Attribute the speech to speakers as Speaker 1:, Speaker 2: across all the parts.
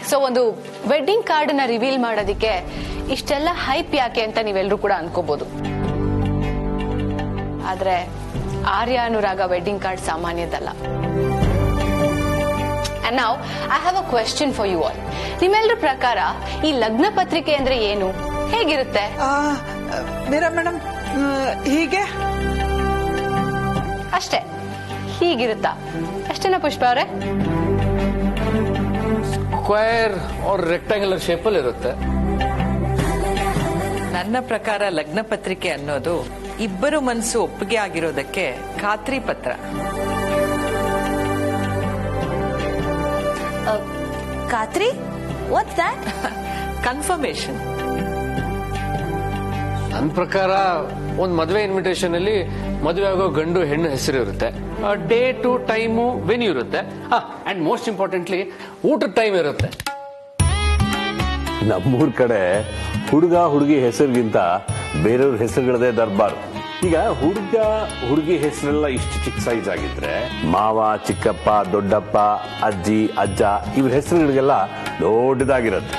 Speaker 1: So ಒಂದು wedding card ನ reveal ಮಾಡೋದಕ್ಕೆ ಇಷ್ಟೆಲ್ಲ ಹೈಪ್ ಯಾಕೆ ಅಂತ ನೀವೆಲ್ಲರೂ ಕೂಡ ಅನ್ಕೋಬಹುದು. ಆದ್ರೆ ಆರ್ಯ ಅನುರಾಗ ವೆಡ್ಡಿಂಗ್ ಕಾರ್ಡ್ ಸಾಮಾನ್ಯದಲ್ಲ. And now I have a question for you all. ನಿಮ್ಮೆಲ್ಲರ ಪ್ರಕಾರ ಈ ಲಗ್ನ ಪತ್ರಿಕೆ ಅಂದ್ರೆ ಏನು, ಹೇಗಿರುತ್ತೆ?
Speaker 2: ಮೀರಾ ಮೇಡಮ್, ಹೀಗೆ
Speaker 1: ಅಷ್ಟೇ, ಹೀಗಿರುತ್ತಾ? ಅಷ್ಟೇನಾ ಪುಷ್ಪ ಅವರೇ?
Speaker 3: ಸ್ಕ್ವೇರ್ ಆರ್ ರೆಕ್ಟಾಂಗ್ಯುಲರ್ ಶೇಪ್ ಅಲ್ಲಿ ಇರುತ್ತೆ.
Speaker 4: ನನ್ನ ಪ್ರಕಾರ ಲಗ್ನ ಪತ್ರಿಕೆ ಅನ್ನೋದು ಇಬ್ಬರು ಮನಸ್ಸು ಒಪ್ಪಿಗೆ ಆಗಿರೋದಕ್ಕೆ ಖಾತ್ರಿ ಪತ್ರ.
Speaker 5: ಖಾತ್ರಿ? What's that?
Speaker 4: ಕನ್ಫರ್ಮೇಶನ್.
Speaker 3: ನನ್ನ ಪ್ರಕಾರ ಒಂದ್ ಮದುವೆ ಇನ್ವಿಟೇಷನ್ ಅಲ್ಲಿ ಮದುವೆ ಆಗೋ ಗಂಡು ಹೆಣ್ಣು ಹೆಸರು ಇರುತ್ತೆ, ಡೇಟು ಟೈಮು ವೆನ್ಯೂ ಇರುತ್ತೆ, ಅಂಡ್ ಮೋಸ್ಟ್ ಇಂಪಾರ್ಟೆಂಟ್ಲಿ ಊಟದ ಟೈಮ್ ಇರುತ್ತೆ.
Speaker 6: ನಮ್ಮೂರ್ ಕಡೆ ಹುಡುಗ ಹುಡುಗಿ ಹೆಸರಿಗಿಂತ ಬೇರೆಯವ್ರ ಹೆಸರುಗಳದೇ ದರ್ಬಾರ್. ಈಗ ಹುಡುಗ ಹುಡುಗಿ ಹೆಸರೆಲ್ಲ ಇಷ್ಟು ಚಿಕ್ಕ ಸೈಜ್ ಆಗಿದ್ರೆ ಮಾವ, ಚಿಕ್ಕಪ್ಪ, ದೊಡ್ಡಪ್ಪ, ಅಜ್ಜಿ, ಅಜ್ಜ ಇವ್ರ ಹೆಸರುಗಳಿಗೆಲ್ಲ ದೊಡ್ಡದಾಗಿರುತ್ತೆ.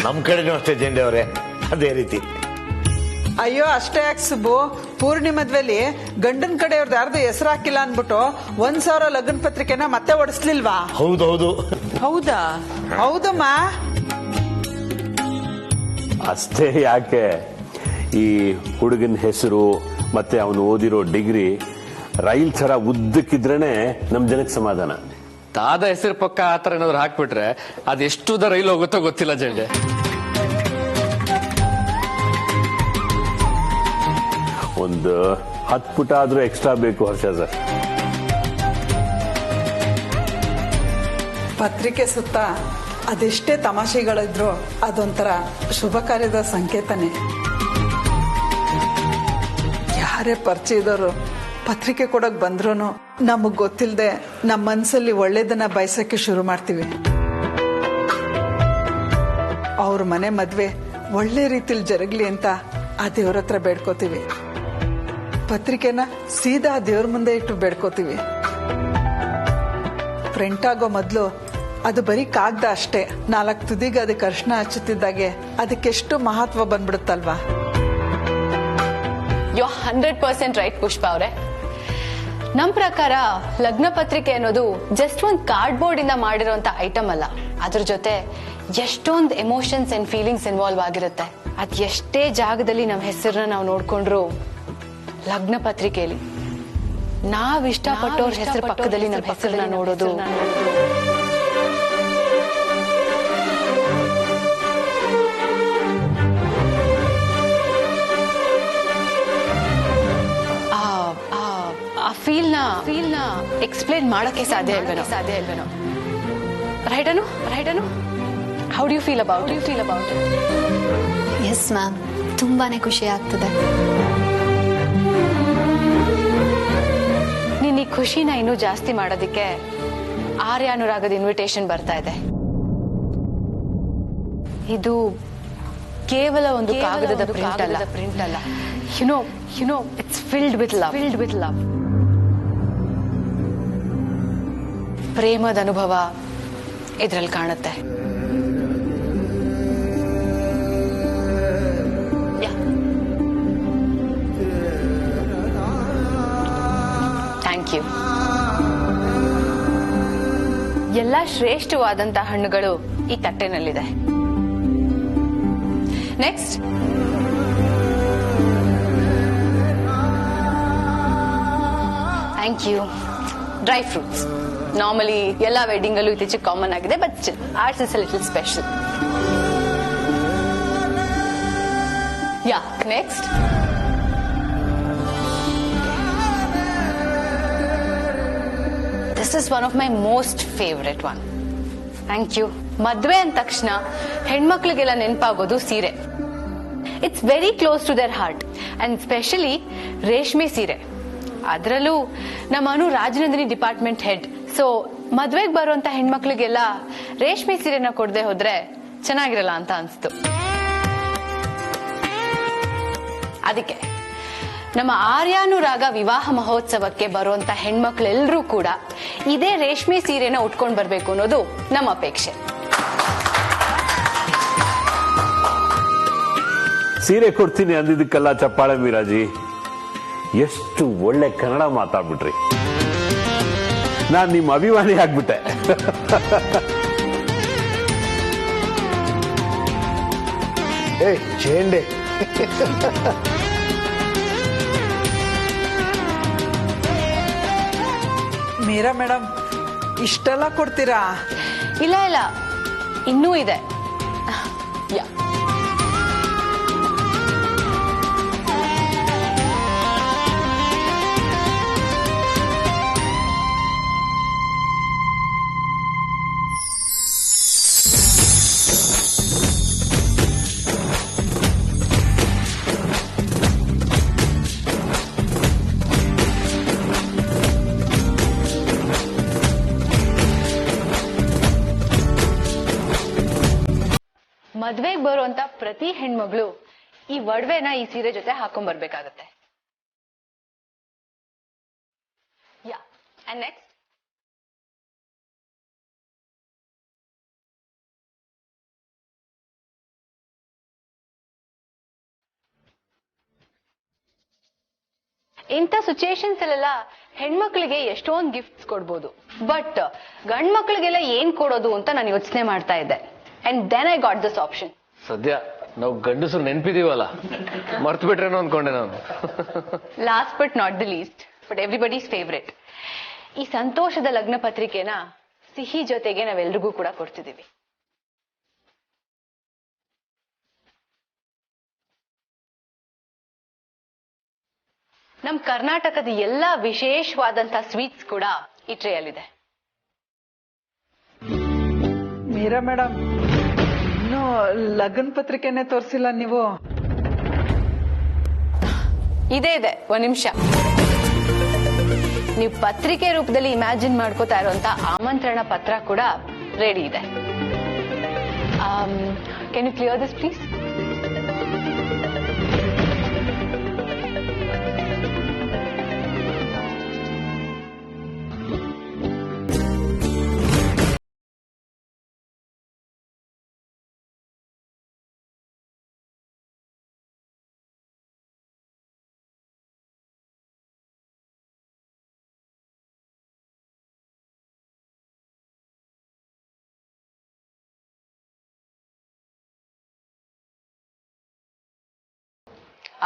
Speaker 7: ನಮ್ ಕಡೆನೂ ಅಷ್ಟೇ ಜೆಂಡೆ ಅವರೇ, ಅದೇ ರೀತಿ.
Speaker 2: ಅಯ್ಯೋ ಅಷ್ಟೇ ಯಾಕೆ ಸುಬ್ಬು, ಪೂರ್ಣಿ ಮದ್ವೆಲಿ ಗಂಡನ್ ಕಡೆಯವ್ರದ್ದು ಯಾರ್ದು ಹೆಸರು ಹಾಕಿಲ್ಲ ಅನ್ಬಿಟ್ಟು 1,000 ಲಗ್ನ ಪತ್ರಿಕೆನ ಮತ್ತೆ ಒಡಿಸ್ಲಿಲ್ವಾ?
Speaker 7: ಹೌದೌದು.
Speaker 4: ಹೌದಾ?
Speaker 2: ಹೌದಮ್ಮ.
Speaker 6: ಅಷ್ಟೇ ಯಾಕೆ, ಈ ಹುಡುಗನ ಹೆಸರು ಮತ್ತೆ ಅವನು ಓದಿರೋ ಡಿಗ್ರಿ ರೈಲ್ ತರ ಉದ್ದಕ್ಕಿದ್ರೇನೆ ನಮ್ ಜನಕ್ಕೆ ಸಮಾಧಾನ.
Speaker 3: ತಾದ ಹೆಸರು ಪಕ್ಕ ಆತರ ಏನಾದ್ರು ಹಾಕ್ಬಿಟ್ರೆ ಅದೆಷ್ಟು ರೈಲು ಹೋಗುತ್ತೋ ಗೊತ್ತಿಲ್ಲ ಜಂಡೆ.
Speaker 6: ಒಂದು 10 ಪುಟ ಆದ್ರೂ ಎಕ್ಸ್ಟ್ರಾ ಬೇಕು ಹರ್ಷ ಸರ್.
Speaker 2: ಪತ್ರಿಕೆ ಸುತ್ತ ಅದೆಷ್ಟೇ ತಮಾಷೆಗಳಿದ್ರು ಅದೊಂಥರ ಶುಭ ಕಾರ್ಯದ ಸಂಕೇತನೇ. ಯಾರೇ ಪರಿಚಯದವರು ಪತ್ರಿಕೆ ಕೊಡಕ್ ಬಂದ್ರು ನಮಗ್ ಗೊತ್ತಿಲ್ಲದೆ ನಮ್ಮ ಮನ್ಸಲ್ಲಿ ಒಳ್ಳೇದನ್ನ ಬಯಸಕ್ಕೆ ಶುರು ಮಾಡ್ತೀವಿ. ಅವ್ರ ಮನೆ ಮದ್ವೆ ಒಳ್ಳೆ ರೀತಿಲಿ ಜರಗ್ಲಿ ಅಂತ ಆ ದೇವ್ರ ಹತ್ರ ಬೇಡ್ಕೋತೀವಿ. ಪತ್ರಿಕೆನ ಸೀದಾ ದೇವ್ರ ಮುಂದೆ ಇಟ್ಟು ಬೇಡ್ಕೋತೀವಿ. ಪ್ರಿಂಟ್ ಆಗೋ ಮೊದ್ಲು ಅದು ಬರೀ ಕಾಗ್ದ ಅಷ್ಟೇ, 4 ತುದಿಗೆ ಅದಕ್ಕೆ ಅರ್ಶನ ಹಚ್ಚುತ್ತಿದ್ದಾಗೆ ಅದಕ್ಕೆಷ್ಟು ಮಹತ್ವ ಬಂದ್ಬಿಡುತ್ತಲ್ವಾ?
Speaker 1: ಯು 100% ರೈಟ್ ಪುಷ್ಪ ಅವರೇ. ನಮ್ ಪ್ರಕಾರ ಲಗ್ನ ಪತ್ರಿಕೆ ಅನ್ನೋದು ಜಸ್ಟ್ ಒಂದು ಕಾರ್ಡ್ಬೋರ್ಡ್ ಇಂದ ಮಾಡಿರುವಂತ ಐಟಮ್ ಅಲ್ಲ. ಅದ್ರ ಜೊತೆ ಎಷ್ಟೊಂದು ಎಮೋಷನ್ಸ್ ಅಂಡ್ ಫೀಲಿಂಗ್ಸ್ ಇನ್ವಾಲ್ವ್ ಆಗಿರುತ್ತೆ. ಅದ್ ಎಷ್ಟೇ ಜಾಗದಲ್ಲಿ ನಮ್ಮ ಹೆಸರನ್ನ ನಾವು ನೋಡ್ಕೊಂಡ್ರು ಲಗ್ನ ಪತ್ರಿಕೆಯಲ್ಲಿ ನಾವ್ ಇಷ್ಟಪಟ್ಟವ್ರ ಹೆಸರು ಪಕ್ಕದಲ್ಲಿ ನಮ್ಮ ಹೆಸರನ್ನ ನೋಡೋದು ಆ ಫೀಲ್ ನ ಎಕ್ಸ್ಪ್ಲೇನ್ ಮಾಡಕ್ಕೆ ಸಾಧ್ಯ ಇಲ್ವೇನೋ? Right Anu? How do you feel about it?
Speaker 5: Yes ma'am, ತುಂಬಾನೇ ಖುಷಿ ಆಗ್ತದೆ.
Speaker 1: ನೀನ್ ಈ ಖುಷಿನ ಇನ್ನೂ ಜಾಸ್ತಿ ಮಾಡೋದಕ್ಕೆ ಆರ್ಯ ಅನುರಾಗದ ಇನ್ವಿಟೇಷನ್ ಬರ್ತಾ ಇದೆ. ಇದು ಕೇವಲ ಒಂದು ಕಾಗದದ ಪ್ರಿಂಟ್ ಅಲ್ಲ. You know it's filled with love. ಪ್ರೇಮದ ಅನುಭವ ಇದ್ರಲ್ಲಿ ಕಾಣುತ್ತೆ. Thank you. ಎಲ್ಲ ಶ್ರೇಷ್ಠವಾದಂತಹ ಹಣ್ಣುಗಳು ಈ ತಟ್ಟೆನಲ್ಲಿದೆ. Next thank you. Dry fruits normally ಎಲ್ಲ ವೆಡ್ಡಿಂಗ್ ಅಲ್ಲೂ ಇತ್ತೀಚೆಗೆ ಕಾಮನ್ ಆಗಿದೆ, but still arts is a little special. Yeah next this is one of my most favourite one. Thank you. ಮದ್ವೆ ಅಂದ ತಕ್ಷಣ ಹೆಣ್ಮಕ್ಳಿಗೆಲ್ಲ ನೆನಪಾಗೋದು ಸೀರೆ. It's very close to their heart and specially ರೇಷ್ಮೆ ಸೀರೆ. ಅದರಲ್ಲೂ ನಮ್ಮ ಅನು ರಾಜನಂದಿನಿ ಡಿಪಾರ್ಟ್ಮೆಂಟ್ ಹೆಡ್. ಸೊ ಮದ್ವೆಗೆ ಬರುವಂತ ಹೆಣ್ಮಕ್ಳಿಗೆಲ್ಲ ರೇಷ್ಮೆ ಸೀರೆನ ಕೊಡದೆ ಹೋದ್ರೆ ಚೆನ್ನಾಗಿರಲ್ಲ ಅಂತ ಅನ್ಸ್ತು. ಅದಕ್ಕೆ ನಮ್ಮ ಆರ್ಯಾನುರಾಗ ವಿವಾಹ ಮಹೋತ್ಸವಕ್ಕೆ ಬರುವಂತ ಹೆಣ್ಮಕ್ಳೆಲ್ಲರೂ ಕೂಡ ಇದೇ ರೇಷ್ಮೆ ಸೀರೆನ ಉಟ್ಕೊಂಡ್ ಬರ್ಬೇಕು ಅನ್ನೋದು ನಮ್ಮ ಅಪೇಕ್ಷೆ.
Speaker 6: ಸೀರೆ ಕೊಡ್ತೀನಿ ಅಂದಿದ್ದಕ್ಕೆಲ್ಲ ಚಪ್ಪಾಳೆ ಮೀರಾಜಿ. ಎಷ್ಟು ಒಳ್ಳೆ ಕನ್ನಡ ಮಾತಾಡ್ಬಿಟ್ರಿ. ನಾನ್ ನಿಮ್ಮ ಅಭಿಮಾನಿ ಆಗ್ಬಿಟ್ಟೆ.
Speaker 7: ಏ ಚೇಂಡೆ
Speaker 2: ಮೀರಾ ಮೇಡಮ್, ಇಷ್ಟೆಲ್ಲ ಕೊಡ್ತೀರಾ?
Speaker 1: ಇಲ್ಲ ಇಲ್ಲ, ಇನ್ನೂ ಇದೆ. ಯಾ ಮದ್ವೆಗ್ ಬರುವಂತ ಪ್ರತಿ ಹೆಣ್ಮಗಳು ಈ ಒಡವೆನ ಈ ಸೀರೆ ಜೊತೆ ಹಾಕೊಂಡ್ ಬರ್ಬೇಕಾಗತ್ತೆ. ಯಾ ಅಂಡ್ ನೆಕ್ಸ್ಟ್ ಇಂಥ ಸಿಚುಯೇಷನ್ಸ್ ಅಲ್ಲೆಲ್ಲ ಹೆಣ್ಮಕ್ಳಿಗೆ ಎಷ್ಟೊಂದು ಗಿಫ್ಟ್ಸ್ ಕೊಡ್ಬೋದು. ಬಟ್ ಗಂಡ್ ಮಕ್ಳಿಗೆಲ್ಲ ಏನ್ ಕೊಡೋದು ಅಂತ ನಾನು ಯೋಚನೆ ಮಾಡ್ತಾ ಇದ್ದೆ. And then I got this option.
Speaker 3: ಸದ್ಯ ನಾವು ಗಂಡಸರು ನೆನ್ಪಿದೀವಲ್ಲ, ಮರ್ತು ಬಿಟ್ರೇನೋ ಅನ್ಕೊಂಡೆ ನಾನು.
Speaker 1: Last but not the least, but everybody's favourite, ಈ ಸಂತೋಷದ ಲಗ್ನ ಪತ್ರಿಕೆನ ಸಿಹಿ ಜೊತೆಗೆ ನಾವೆಲ್ರಿಗೂ ಕೂಡ ಕೊಡ್ತಿದೀವಿ. ನಮ್ ಕರ್ನಾಟಕದ ಎಲ್ಲಾ ವಿಶೇಷವಾದಂತ ಸ್ವೀಟ್ಸ್ ಕೂಡ ಈ ಟ್ರೇಯಲ್ಲಿದೆ.
Speaker 2: ಮೀರಾ ಮೇಡಮ್, ಇನ್ನು ಲಗ್ನ ಪತ್ರಿಕೆನೆ ತೋರಿಸಿಲ್ಲ ನೀವು.
Speaker 1: ಇದೇ ಇದೆ, ಒಂದ್ ನಿಮಿಷ. ನೀವು ಪತ್ರಿಕೆ ರೂಪದಲ್ಲಿ ಇಮ್ಯಾಜಿನ್ ಮಾಡ್ಕೋತಾ ಇರುವಂತ ಆಮಂತ್ರಣ ಪತ್ರ ಕೂಡ ರೆಡಿ ಇದೆ. Can you clear this please?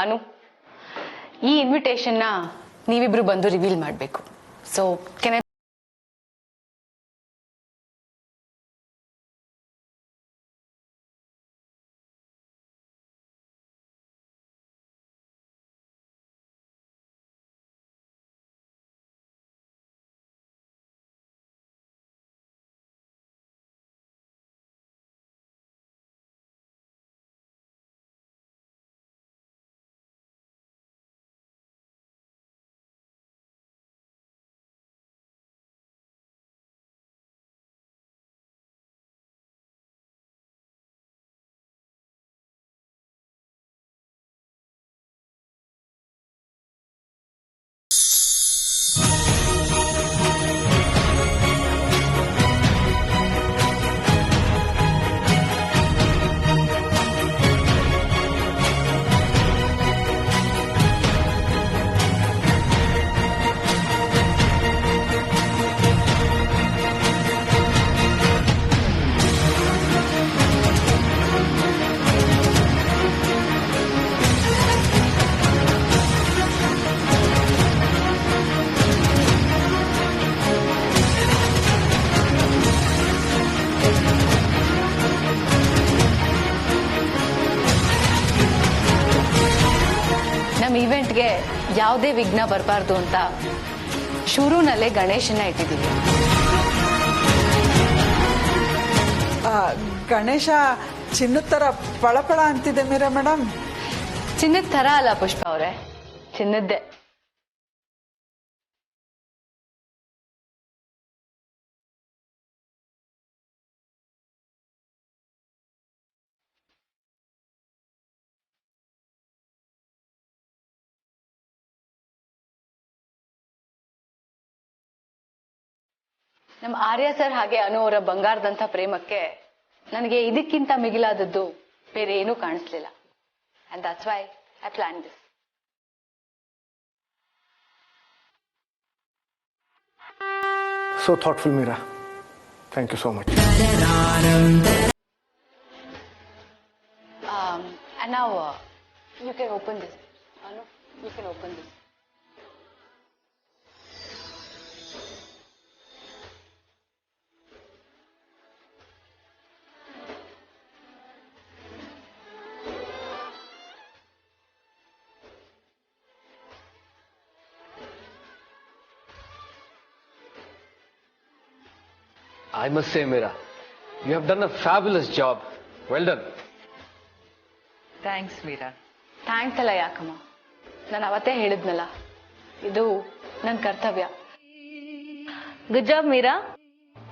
Speaker 1: Anu, ಈ ಇನ್ವಿಟೇಷನ್ ನ ನೀವಿಬ್ರು ಬಂದು ರಿವೀಲ್ ಮಾಡಬೇಕು. ಸೊ ಕೆನ್ ಐ ನಮ್ಮ ಇವೆಂಟ್ಗೆ ಯಾವುದೇ ವಿಘ್ನ ಬರಬಾರ್ದು ಅಂತ ಶುರುನಲ್ಲೇ ಗಣೇಶನ ಇಟ್ಟಿದ್ದೀವಿ.
Speaker 2: ಗಣೇಶ ಚಿನ್ನದ ತರ ಪಳಪಳ ಅಂತಿದೆ ಮೀರಾ ಮೇಡಮ್.
Speaker 1: ಚಿನ್ನದ ತರ ಅಲ್ಲ ಪುಷ್ಪ ಅವರೇ, ಚಿನ್ನದ್ದೇ. ನಮ್ಮ ಆರ್ಯ ಸರ್ ಹಾಗೆ ಅನು ಅವರ ಬಂಗಾರದಂಥ ಪ್ರೇಮಕ್ಕೆ ನನಗೆ ಇದಕ್ಕಿಂತ ಮಿಗಿಲಾದದ್ದು ಬೇರೆ ಏನೂ ಕಾಣಿಸ್ಲಿಲ್ಲ. And that's why I plan this.
Speaker 8: So thoughtful, Meera. Thank you so much.
Speaker 1: And now you can open this. Anu, you can open this.
Speaker 3: I must say, Meera, you have done a fabulous job. Well done.
Speaker 4: Thanks Meera.
Speaker 1: Thanks ಅಲ್ಲ ಯಾಕಮ್ಮ, ನಾನು ಅವತ್ತೇ ಹೇಳಿದ್ನಲ್ಲ, ಇದು ನನ್ನ ಕರ್ತವ್ಯ. Good job Meera.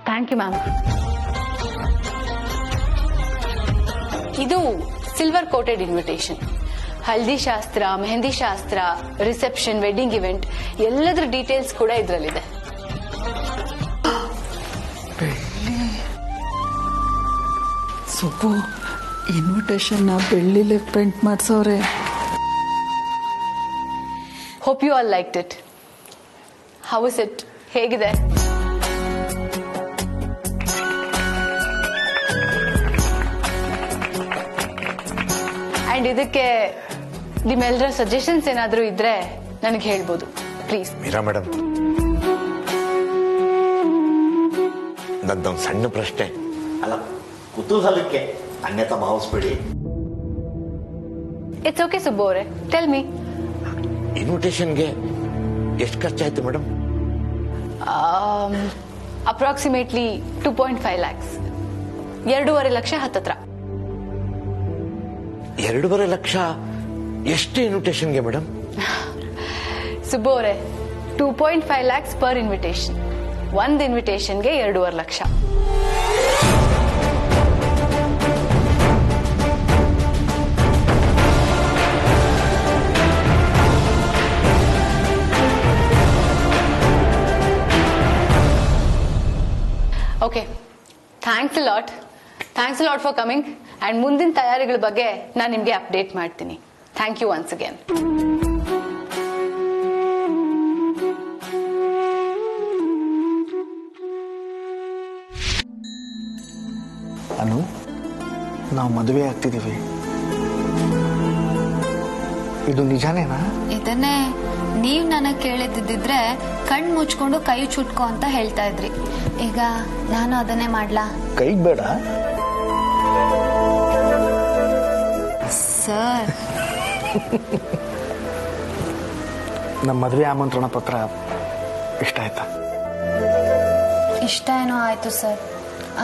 Speaker 1: Thank you ma'am. ಇದು silver coated invitation. Haldi ಶಾಸ್ತ್ರ, ಮೆಹಂದಿ ಶಾಸ್ತ್ರ, ರಿಸೆಪ್ಷನ್, ವೆಡ್ಡಿಂಗ್ ಇವೆಂಟ್ ಎಲ್ಲದರ ಡೀಟೇಲ್ಸ್ ಕೂಡ ಇದರಲ್ಲಿದೆ.
Speaker 2: ಸುಬ್ಬು, ಇನ್ವಿಟೇಷನ್ ಬೆಳ್ಳಿಲೆ ಪ್ರಿಂಟ್ ಮಾಡ್ಸವ್ರೆ.
Speaker 1: Hope you all liked it. How is it? ಹೇಗಿದೆ? ಅಂಡ್ ಇದಕ್ಕೆ ನಿಮ್ಮೆಲ್ಲರ ಸಜೆಷನ್ಸ್ ಏನಾದರೂ ಇದ್ರೆ ನನಗೆ ಹೇಳ್ಬೋದು, ಪ್ಲೀಸ್.
Speaker 7: ಮೀರಾ ಮೇಡಮ್, ನಂದೊಂದು ಸಣ್ಣ ಪ್ರಶ್ನೆ. ಅಲ್ಲ, ಕುತೂಹಲಕ್ಕೆ ಅನ್ಯತಾ ಭಾವಿಸ್ಬೇಡಿ.
Speaker 1: ಇಟ್ಸ್ ಓಕೆ ಸುಬ್ಬು ಅವರೇ, ಟೆಲ್ ಮೀ.
Speaker 7: ಇನ್ವಿಟೇಷನ್ಗೆ ಎಷ್ಟು ಖರ್ಚಾಯ್ತು ಮೇಡಮ್?
Speaker 1: Approximately 2.5 lakhs. 2.5 ಲಕ್ಷ ಹತ್ತತ್ರ.
Speaker 7: 2.5 ಲಕ್ಷ ಎಷ್ಟು ಇನ್ವಿಟೇಷನ್ಗೆ ಮೇಡಮ್?
Speaker 1: ಸುಬ್ಬು ಅವರೇ, 2.5 lakhs ಪರ್ ಇನ್ವಿಟೇಷನ್. ಒಂದು ಇನ್ವಿಟೇಷನ್ಗೆ 2.5 lakh. Okay, thanks a lot. Thanks a lot for coming. And ಮುಂದಿನ ತಯಾರಿಗಳ ಬಗ್ಗೆ ನಾನು ನಿಮಗೆ ಅಪ್ಡೇಟ್ ಮಾಡ್ತೀನಿ. Thank you once again.
Speaker 8: Anu, ನಾವು ಮದುವೆ ಆಗ್ತಿದ್ದೀವಿ, ಇದು ನಿಜಾನೇನಾ?
Speaker 5: ಇದನ್ನೇ ನೀವ್ ನನಗ್ ಕೇಳಿದ್ದಿದ್ರೆ ಕಣ್ ಮುಚ್ಕೊಂಡು ಕೈ ಚುಟ್ಕೋ ಅಂತ ಹೇಳ್ತಾ ಇದ್ರಿ. ಈಗ ನಾನು ಅದನ್ನೇ ಮಾಡ್ಲಾ?
Speaker 8: ಕೈಗೆ ಬೇಡ
Speaker 5: ಸರ್.
Speaker 8: ನಮ್ಮ ಮದುವೆ ಆಮಂತ್ರಣ ಪತ್ರ ಇಷ್ಟ ಆಯ್ತಾ?
Speaker 5: ಇಷ್ಟ ಏನೋ ಆಯ್ತು ಸರ್,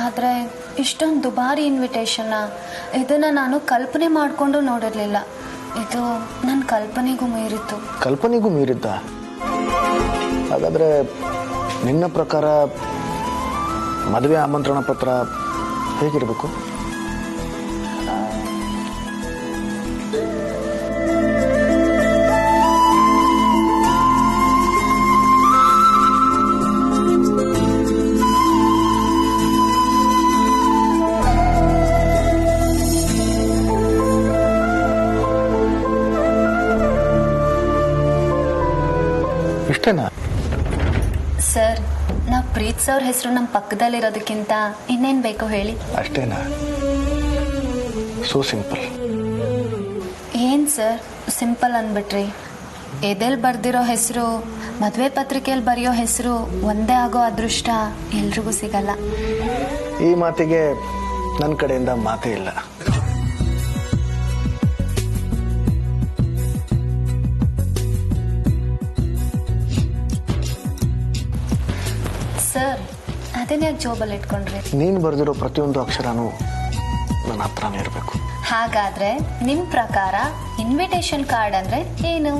Speaker 5: ಆದ್ರೆ ಇಷ್ಟೊಂದು ದುಬಾರಿ ಇನ್ವಿಟೇಷನ್ ಇದನ್ನ ನಾನು ಕಲ್ಪನೆ ಮಾಡ್ಕೊಂಡು ನೋಡಿರ್ಲಿಲ್ಲ. ಇದು ನನ್ನ ಕಲ್ಪನೆಗೂ ಮೀರಿತ್ತು.
Speaker 8: ಕಲ್ಪನೆಗೂ ಮೀರಿದ್ದ? ಹಾಗಾದ್ರೆ ನಿನ್ನ ಪ್ರಕಾರ ಮದುವೆ ಆಮಂತ್ರಣ ಪತ್ರ ಹೇಗಿರಬೇಕು? ಇಷ್ಟೇನಾ?
Speaker 5: ಸರ್, ನಾವು ಪ್ರೀತಿಸೋರ್ ಹೆಸರು ನಮ್ಮ ಪಕ್ಕದಲ್ಲಿರೋದಕ್ಕಿಂತ ಇನ್ನೇನ್ ಬೇಕು ಹೇಳಿ?
Speaker 8: ಅಷ್ಟೇನಾ? So simple.
Speaker 5: ಏನ್ ಸರ್ ಸಿಂಪಲ್ ಅಂದ್ಬಿಟ್ರಿ? ಎದೆಲ್ ಬರ್ದಿರೋ ಹೆಸರು ಮದುವೆ ಪತ್ರಿಕೆಯಲ್ಲಿ ಬರೆಯೋ ಹೆಸರು ಒಂದೇ ಆಗೋ ಅದೃಷ್ಟ ಎಲ್ರಿಗೂ ಸಿಗಲ್ಲ.
Speaker 8: ಈ ಮಾತಿಗೆ ನನ್ನ ಕಡೆಯಿಂದ ಮಾತೇ ಇಲ್ಲ.
Speaker 5: ಸರ್, ಅದನ್ನೇ ಜೋಬಲ್ಲಿ ಇಟ್ಕೊಂಡ್ರಿ?
Speaker 8: ನೀನು ಬರೆದಿರೋ ಪ್ರತಿಯೊಂದು ಅಕ್ಷರನೂ ನನ್ನ ಹತ್ರನೇ ಇರಬೇಕು.
Speaker 5: ಹಾಗಾದ್ರೆ ನಿಮ್ ಪ್ರಕಾರ ಇನ್ವಿಟೇಷನ್ ಕಾರ್ಡ್ ಅಂದ್ರೆ ಏನು?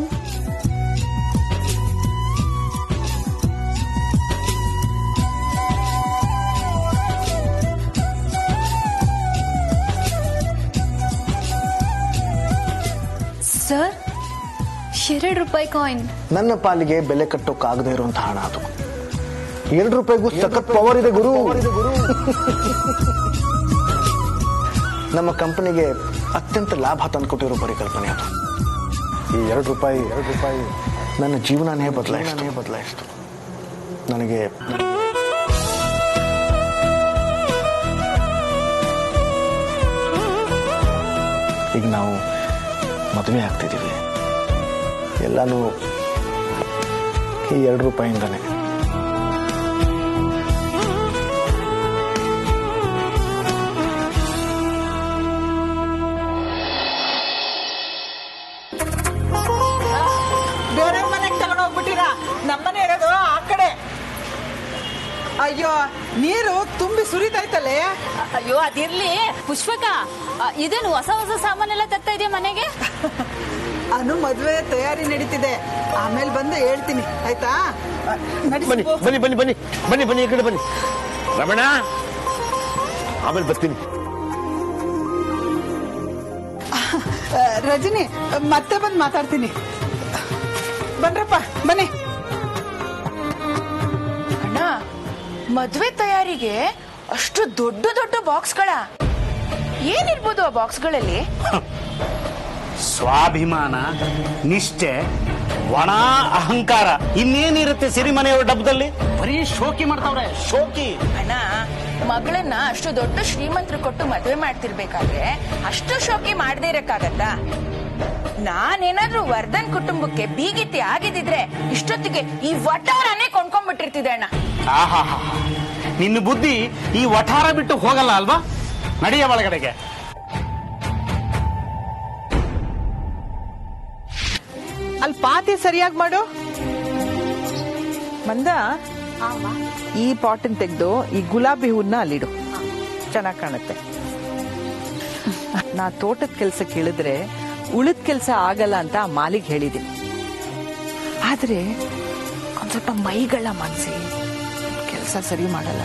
Speaker 5: Sir, ₹2 coin.
Speaker 8: ನನ್ನ ಪಾಲಿಗೆ ಬೆಲೆ ಕಟ್ಟೋಕ್ಕಾಗದೇ ಇರುವಂತಹ ಹಣ ಅದು. 2 ಸಖತ್ ಪವರ್ ಇದೆ ಗುರು. ನಮ್ಮ ಕಂಪನಿಗೆ ಅತ್ಯಂತ ಲಾಭ ತಂದುಕೊಟ್ಟಿರೋ ಪರಿಕಲ್ಪನೆ ಅದು. ಈ 2 ರೂಪಾಯಿ ನನ್ನ ಜೀವನನೇ ಬದಲಾಯಿಸ್ತು. ನನಗೆ ಈಗ ನಾವು ಮದುವೆ ಆಗ್ತಿದ್ದೀವಿ. ಎಲ್ಲಾನು ಈ 2 ರೂಪಾಯಿಂದಾನೆ.
Speaker 2: ಬೇರೆ ಮನೆಗೆ ತಗೊಂಡೋಗ್ಬಿಟ್ಟಿರಾ? ನಮ್ಮನೆ ಇರೋದು ಆ ಕಡೆ. ಅಯ್ಯೋ, ನೀರು ತುಂಬಿ ಸುರಿತೈತಲ್ಲೇ.
Speaker 9: ಅಯ್ಯೋ ಅದಿರ್ಲಿ ಪುಷ್ಪಕ, ಇದೇನು ಹೊಸ ಸಾಮಾನೆಲ್ಲ ತರ್ತಾ ಇದೆಯಾ ಮನೆಗೆ?
Speaker 2: ಅನು ಮದ್ವೆ ತಯಾರಿ ನಡೀತಿದೆ, ಆಮೇಲೆ ಬಂದು ಹೇಳ್ತೀನಿ, ಆಯ್ತಾ?
Speaker 7: ಬನ್ನಿ ಬನ್ನಿ ಬನ್ನಿ ಬನ್ನಿ ಬನ್ನಿ ಬನ್ನಿ ಈ ಕಡೆ ಬನ್ನಿ. ರಮಣ, ಆಮೇಲೆ ಬರ್ತೀನಿ.
Speaker 2: ರಜನಿ, ಮತ್ತೆ ಬಂದು ಮಾತಾಡ್ತೀನಿ. ಬನ್ರಪ್ಪ, ಬನ್ನಿ.
Speaker 10: ಅಣ್ಣ, ಮದ್ವೆ ತಯಾರಿಗೆ ಅಷ್ಟು ದೊಡ್ಡ ದೊಡ್ಡ ಬಾಕ್ಸ್ಗಳ? ಏನಿರ್ಬೋದು ಆ ಬಾಕ್ಸ್ಗಳಲ್ಲಿ?
Speaker 11: ಸ್ವಾಭಿಮಾನ, ನಿಷ್ಠೆ, ಒಣ ಅಹಂಕಾರ, ಇನ್ನೇನಿರುತ್ತೆ ಸಿರಿಮನೆಯವ್ರ ಡಬ್ಬದಲ್ಲಿ? ಬರೀ ಶೋಕಿ ಮಾಡ್ತಾವ್ರೆ, ಶೋಕಿ.
Speaker 10: ಅಣ್ಣ, ಮಗಳನ್ನ ಅಷ್ಟು ದೊಡ್ಡ ಶ್ರೀಮಂತರು ಕೊಟ್ಟು ಮದ್ವೆ ಮಾಡ್ತಿರ್ಬೇಕಾದ್ರೆ ಅಷ್ಟು ಶೋಕಿ ಮಾಡದೇ ಇರಕ್ಕಾಗತ್ತಾ? ನಾನೇನಾದ್ರೂ ವರ್ಧನ್ ಕುಟುಂಬಕ್ಕೆ ಬೀಗಿತಿ ಆಗಿದ್ರೆ ಇಷ್ಟೊತ್ತಿಗೆ ಈ ವಟಾರನೇ ಕೊಂಡ್ಕೊಂಡ್ಬಿಟ್ಟಿರ್ತಿದೆ ಅಣ್ಣ.
Speaker 11: ಆಹಾ, ನಿನ್ನ ಬುದ್ಧಿ ಈ ವಠಾರ ಬಿಟ್ಟು ಹೋಗಲ್ಲ ಅಲ್ವಾ? ನಡೆಯ ಒಳಗಡೆಗೆ.
Speaker 2: ಅಲ್ಲಿ ಪಾತಿ ಸರಿಯಾಗಿ ಮಾಡು. ಮಂದ, ಈ ಪಾಟನ್ ತೆಗೆದು ಈ ಗುಲಾಬಿ ಹೂವನ್ನ ಅಲ್ಲಿಡು, ಚೆನ್ನಾಗಿ ಕಾಣುತ್ತೆ. ನಾ ತೋಟದ ಕೆಲಸ ಕೇಳಿದ್ರೆ ಉಳಿದ ಕೆಲಸ ಆಗಲ್ಲ ಅಂತ ಆ ಮಾಲಿಗೆ ಹೇಳಿದ್ದೀನಿ. ಆದ್ರೆ ಒಂದ್ ಸ್ವಲ್ಪ ಮೈಗಳ ಮನ್ಸಿ ಕೆಲಸ ಸರಿ ಮಾಡಲ್ಲ.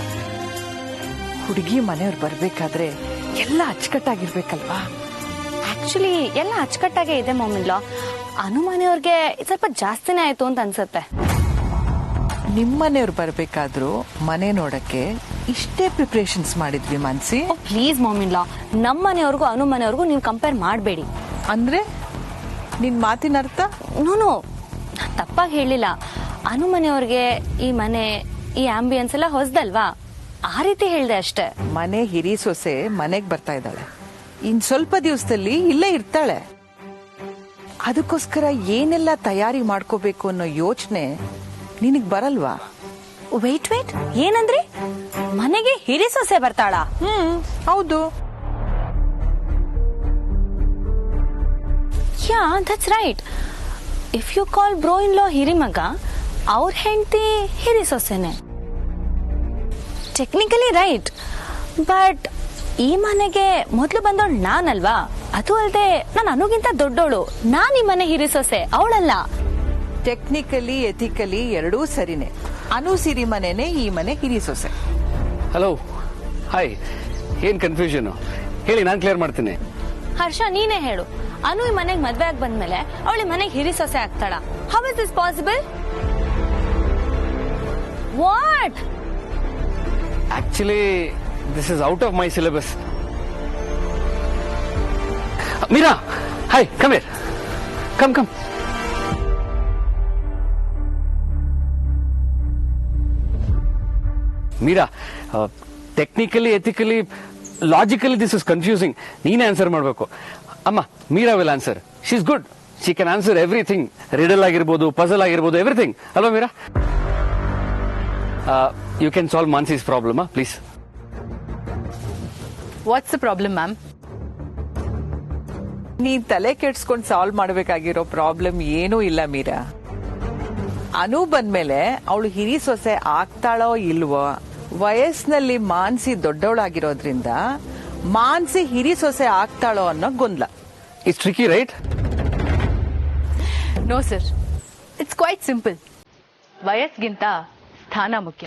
Speaker 2: ಹುಡುಗಿ ಮನೆಯವ್ರು ಬರ್ಬೇಕಾದ್ರೆ ಎಲ್ಲ ಅಚ್ಚುಕಟ್ಟಾಗಿರ್ಬೇಕಲ್ವಾ?
Speaker 1: ಆಕ್ಚುಲಿ ಎಲ್ಲ ಅಚ್ಚುಕಟ್ಟಾಗೆ ಇದೆ ಮಾಮಿಲ್ಲ. ಅನುಮಾನಿಯವ್ರಿಗೆ ಸ್ವಲ್ಪ ಜಾಸ್ತಿನೇ ಆಯ್ತು ಅಂತ ಅನ್ಸುತ್ತೆ.
Speaker 2: ನಿಮ್ಮನೆಯವ್ರು ಬರ್ಬೇಕಾದ್ರು ಮನೆ ನೋಡಕ್ಕೆ ಇಷ್ಟೇ ಪ್ರಿಪರೇಷನ್ಸ್ ಮಾಡಿದ್ವಿ ಮನ್ಸಿ.
Speaker 1: ಪ್ಲೀಸ್ ಮಾಮಿಲ್ಲ, ನಮ್ಮ ಮನೆಯವ್ರಿಗೂ ಅನುಮನೆಯವ್ರಿಗೂ ನೀವು ಕಂಪೇರ್ ಮಾಡಬೇಡಿ.
Speaker 2: ಅಂದ್ರೆ ನಿನ್ ಮಾತಿನ ಅರ್ಥ?
Speaker 1: ನಾನು ತಪ್ಪಾಗಿ ಹೇಳಿಲ್ಲ. ಅನುಮನೆಯವ್ರಿಗೆ ಈ ಮನೆ, ಈ ಆಂಬಿಯನ್ಸ್ ಎಲ್ಲ ಹೊಸದಲ್ವಾ, ಆ ರೀತಿ ಹೇಳ್ದೆ ಅಷ್ಟೇ.
Speaker 2: ಮನೆ ಹಿರಿ ಸೊಸೆ ಮನೆಗ್ ಬರ್ತಾ ಇದ್ದಾಳೆ, ಇನ್ ಸ್ವಲ್ಪ ದಿವಸದಲ್ಲಿ ಇಲ್ಲೇ ಇರ್ತಾಳೆ. ಅದಕ್ಕೋಸ್ಕರ ಏನೆಲ್ಲ ತಯಾರಿ ಮಾಡ್ಕೋಬೇಕು ಅನ್ನೋ ಯೋಚನೆ ನಿನಗ್ ಬರಲ್ವಾ?
Speaker 1: ವೇಟ್ ಏನಂದ್ರಿ? ಮನೆಗೆ ಹಿರಿ ಸೊಸೆ ಬರ್ತಾಳಾ?
Speaker 2: ಹೌದು.
Speaker 1: Yeah, that's right. If you call bro in law ಹಿರಿ ಮಗ, ಅವ್ರ ಹೆಂಡತಿ ಹಿರಿ ಸೊಸೆನೆ. ಟೆಕ್ನಿಕಲಿ ರೈಟ್, ಬಟ್ ಈ ಮನೆಗೆ ಮೊದ್ಲು ಬಂದವಳು ನಾನಲ್ವಾ? ಅದು ಅಲ್ಲದೆ ನಾನು ಅನುಗಿಂತ ದೊಡ್ಡವಳು. ನಾನ್ ಈ ಮನೆ ಹಿರಿ ಸೊಸೆ, ಅವಳಲ್ಲ.
Speaker 2: ಟೆಕ್ನಿಕಲಿ ಎಥಿಕಲಿ ಎರಡೂ ಸರಿನೇ. ಅನು ಸಿರಿ ಮನೆನೇ ಈ ಮನೆ ಹಿರಿ ಸೊಸೆ.
Speaker 3: Hello, hi. ಏನ್ ಕನ್ಫ್ಯೂಷನ್ ಹೇಳಿ, ನಾನ್ ಕ್ಲಿಯರ್ ಮಾಡ್ತೀನಿ.
Speaker 1: ಹರ್ಷ, ನೀನೇ ಹೇಳು. ಅನು ಈ ಮನೆಗೆ ಮದ್ವೆ ಆಗಿ ಬಂದ್ಮೇಲೆ ಅವಳಿ ಮನೆಗೆ ಹಿರಿ ಸೊಸೆ ಆಗ್ತಾಳ? How is this possible? What?
Speaker 3: Actually this is out of my syllabus. Meera, hi, come here, come. Meera, technically, ethically, logically this is confusing. ನೀನೇ ಆನ್ಸರ್ ಮಾಡಬೇಕು. ಅಮ್ಮ, Meera will answer. She is good. She can answer everything. Riddle ಆಗಿರ್ಬೋದು, puzzle ಆಗಿರ್ಬೋದು, everything. ಅಲ್ವಾ Meera? You can solve Mansi's problem, please.
Speaker 1: What's the problem, ma'am?
Speaker 2: ನೀ ತಲೆ ಕೆಡ್ಸ್ಕೊಂಡ್ solve ಮಾಡ್ಬೇಕಾಗಿರೋ problem ಏನೂ ಇಲ್ಲ ಮೀರಾ. ಅನು ಬಂದ್ಮೇಲೆ ಅವಳು ಹಿರಿ ಸೊಸೆ ಆಗ್ತಾಳೋ ಇಲ್ವೋ, ವಯಸ್ಸಿನಲ್ಲಿ ಮಾನ್ಸಿ ದೊಡ್ಡವಳಾಗಿರೋದ್ರಿಂದ ಮಾನ್ಸಿ ಹಿರಿ ಸೊಸೆ ಆಗ್ತಾಳೋ ಅನ್ನೋ ಗೊಂದಲ.
Speaker 3: It's tricky, right?
Speaker 9: No sir, it's quite simple. ವಯಸ್ಗಿಂತ ಸ್ಥಾನ ಮುಖ್ಯ.